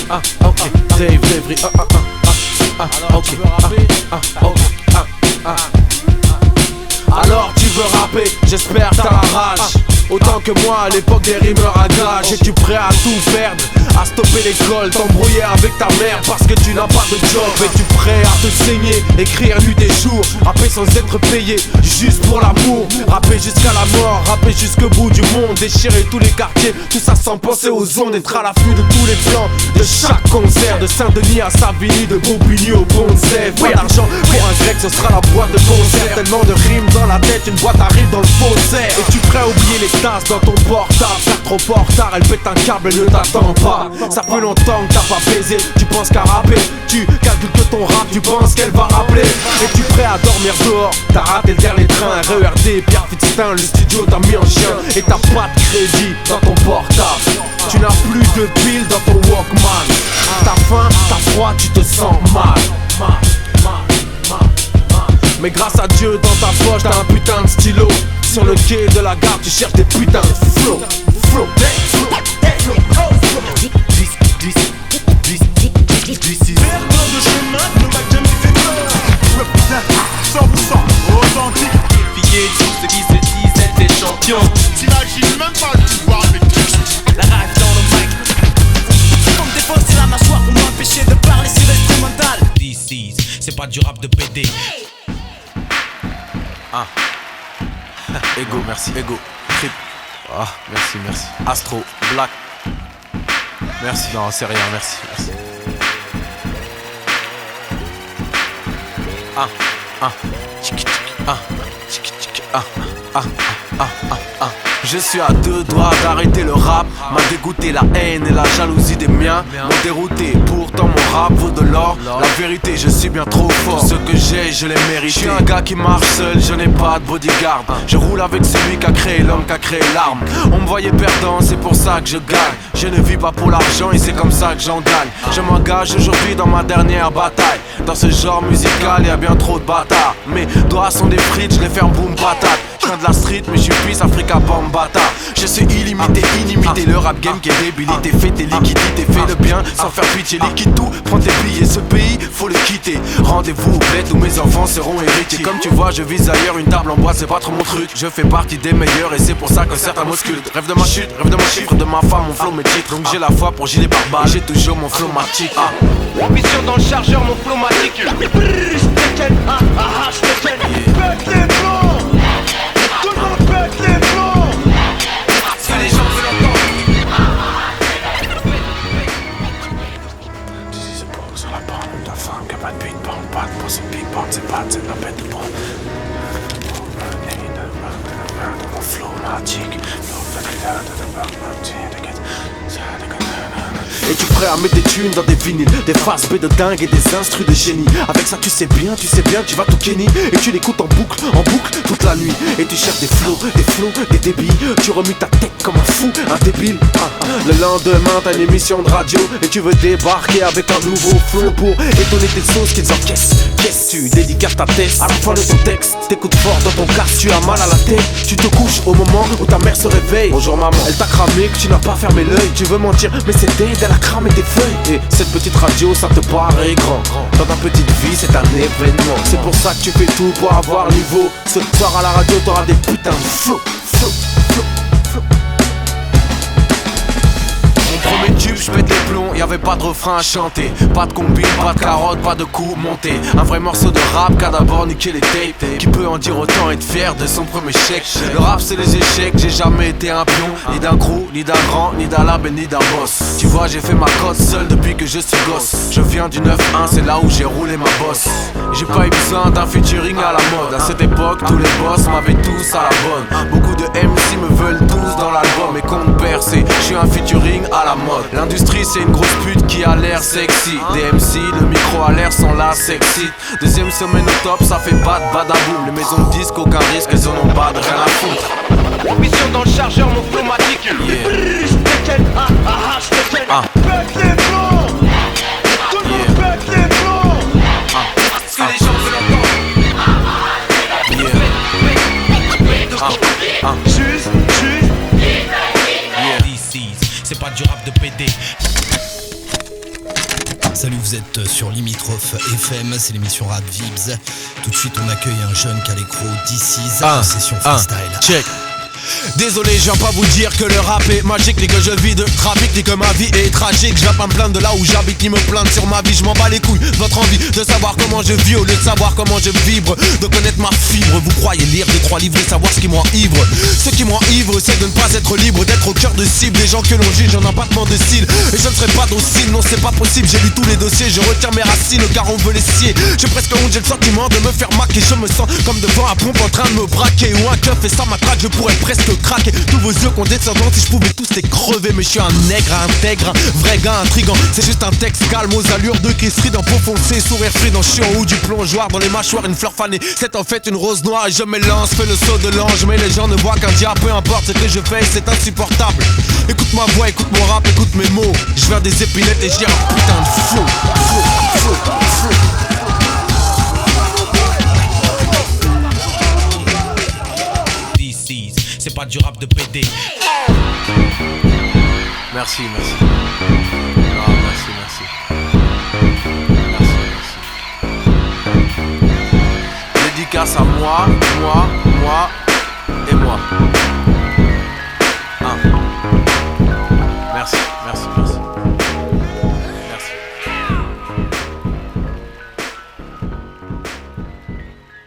ok, Dave Devry, ok, alors tu veux rapper, j'espère t'as la rage. Autant que moi à l'époque des rimeurs à gage. Es-tu prêt à tout perdre, à stopper l'école, t'embrouiller avec ta mère parce que tu n'as pas de job? Es-tu prêt à te saigner, écrire nuit et jour, rapper sans être payé, juste pour l'amour? Rapper jusqu'à la mort, rapper jusqu'au bout du monde, déchirer tous les quartiers, tout ça sans penser aux ondes. Être à l'affût de tous les plans, de chaque concert, de Saint-Denis à Savigny, de Bobigny au Bonzève. Pas d'argent pour un grec, ce sera la boîte de concert. Tellement de rimes dans la tête, une boîte arrive dans le faussaire. Es-tu prêt à oublier les tasses dans ton portable? Faire trop fort tard, elle pète un câble, elle ne t'attend pas. Ça fait longtemps que t'as pas baisé, tu penses qu'à rapper. Tu calcules que ton rap, tu penses qu'elle va rappeler. Es-tu prêt à dormir dehors? T'as raté le dernier train, RERD, Pierre Fitztin, le studio t'a mis en chien. Et t'as pas de crédit dans ton portable. Tu n'as plus de piles dans ton Walkman. T'as faim, t'as froid, tu te sens mal. Mais grâce à Dieu, dans ta poche, t'as un putain de stylo. Sur le quai de la gare, tu cherches des putains de flow. Perdant de chemin ne m'a jamais fait peur. Represent 100% authentique. Défier tout ce qui se disent être des champions. T'imagines même pas le pouvoir avec La rage dans le mic. Pour me défoncer la mâchoire pour m'empêcher de parler sur l'instrumental. DC's, c'est pas du rap de PD. Ego, merci, Ego, Trip. Merci. Astro, Black. Merci, non, c'est rien, merci. Je suis à deux doigts d'arrêter le rap. M'a dégoûté la haine et la jalousie des miens. M'ont dérouté, pourtant mon rap vaut de l'or. La vérité, je suis bien trop fort. Ce que j'ai, je l'ai mérité. Je suis un gars qui marche seul, je n'ai pas de bodyguard. Je roule avec celui qui a créé l'homme, qui a créé l'arme. On me voyait perdant, c'est pour ça que je gagne. Je ne vis pas pour l'argent et c'est comme ça que j'en gagne. Je m'engage aujourd'hui dans ma dernière bataille. Dans ce genre musical, y a bien trop de bâtards. Mes doigts sont des frites, je les ferme boum patate. Je viens de la street mais je suis Peace Africa Bambata. Je suis illimité, inimité. Le rap game qui est débilité. Fais tes liquidités, fais le bien sans faire pitié. Liquide tout, prends tes billets. Ce pays, faut le quitter. Rendez-vous au bled où mes enfants seront héritiers. Comme tu vois, je vise ailleurs, une table en bois, c'est pas trop mon truc. Je fais partie des meilleurs et c'est pour ça que certains m'auscultent. Rêve de ma chute, rêve de mon chiffre, de ma femme, mon flow, mes titres. Donc j'ai la foi pour gilet par balle. J'ai toujours mon flow matique. Ambition dans le chargeur, mon flow matique. Si les gens veulent entendre. C'est pour sur la bande de ta femme qui a pas de big bang, pas de pour cette big bang, c'est pas de la bête de bras. Mon flow magique. Es-tu prêt à mettre des thunes dans des vinyles, des faces B de dingue et des instrus de génie? Avec ça tu sais bien, tu vas tout kenny. Et tu l'écoutes en boucle, toute la nuit. Et tu cherches des flows, des débits. Tu remues ta tête comme un fou, un débile. Le lendemain t'as une émission de radio et tu veux débarquer avec un nouveau flow pour étonner tes sauces qu'ils encaissent. Qu'est-ce tu dédicaces ta tête à la fin de ton texte? T'écoutes fort dans ton casque, tu as mal à la tête. Tu te couches au moment où ta mère se réveille. Bonjour maman, elle t'a cramé que tu n'as pas fermé l'œil. Tu veux mentir mais c'est dead, elle a cramé tes feuilles. Et cette petite radio ça te paraît grand. Dans ta petite vie c'est un événement. C'est pour ça que tu fais tout pour avoir niveau. Ce soir à la radio t'auras des putains de flow. Premier tube, je pète les plombs, y'avait pas de refrain à chanter. Pas de combine, pas de carotte, pas de coups montés. Un vrai morceau de rap qu'a d'abord niqué les tapes. Qui peut en dire autant, être fier de son premier chèque. Le rap c'est les échecs, j'ai jamais été un pion. Ni d'un crew, ni d'un grand, ni d'un label, ni d'un boss. Tu vois j'ai fait ma cote seul depuis que je suis gosse. Je viens du 9-1, c'est là où j'ai roulé ma bosse. J'ai pas eu besoin d'un featuring à la mode. À cette époque, tous les boss m'avaient tous à la bonne. Beaucoup de MC me veulent tous dans l'album. Et compte percé, je suis un featuring à la mode. L'industrie c'est une grosse pute qui a l'air sexy. Des MC, le micro à l'air sont là sexy. Deuxième semaine au top, ça fait pas de badaboum. Les maisons de disques, aucun risque, elles en ont pas de rien à foutre. Ambition dans le chargeur, mon flow matique. Si les gens veulent entendre. Juste DC's, c'est pas du rap de PD. êtes sur Limitrophe FM, c'est l'émission Rap Vibs. Tout de suite, on accueille un jeune qui a l'écro DC's en session freestyle. Check. Désolé, je viens pas vous dire que le rap est magique, ni que je vis de trafic, ni que ma vie est tragique. Je viens pas me plaindre de là où j'habite, ni me plaindre sur ma vie. Je m'en bats les couilles de votre envie de savoir comment je vis au lieu de savoir comment je vibre, de connaître ma fibre. Vous croyez lire des 3 livres et savoir ce qui m'enivre. Ce qui m'enivre, c'est de ne pas être libre, d'être au cœur de cible. Les gens que l'on juge en abattement de cils, et je ne serai pas docile, non c'est pas possible. J'ai lu tous les dossiers, je retiens mes racines car on veut les scier. J'ai presque honte, j'ai le sentiment de me faire maquer. Je me sens comme devant un pompe en train de me braquer, ou un keuf et ça m'attraque, je pourrais presque craquer. Tous vos yeux condescendants, si je pouvais tous les crever. Mais je suis un nègre intègre, un vrai gars intrigant. C'est juste un texte calme aux allures de Kessri, dans peau foncée, sourire frident. Je suis en haut du plongeoir, dans les mâchoires une fleur fanée. C'est en fait une rose noire et je m'élance, fais le saut de l'ange. Mais les gens ne voient qu'un diable, peu importe ce que je fais, c'est insupportable. Écoute ma voix, écoute mon rap, écoute mes mots. Je viens des épinettes et j'ai un putain de flow. C'est pas du rap de PD. Merci. Ah, merci. Dédicace à moi.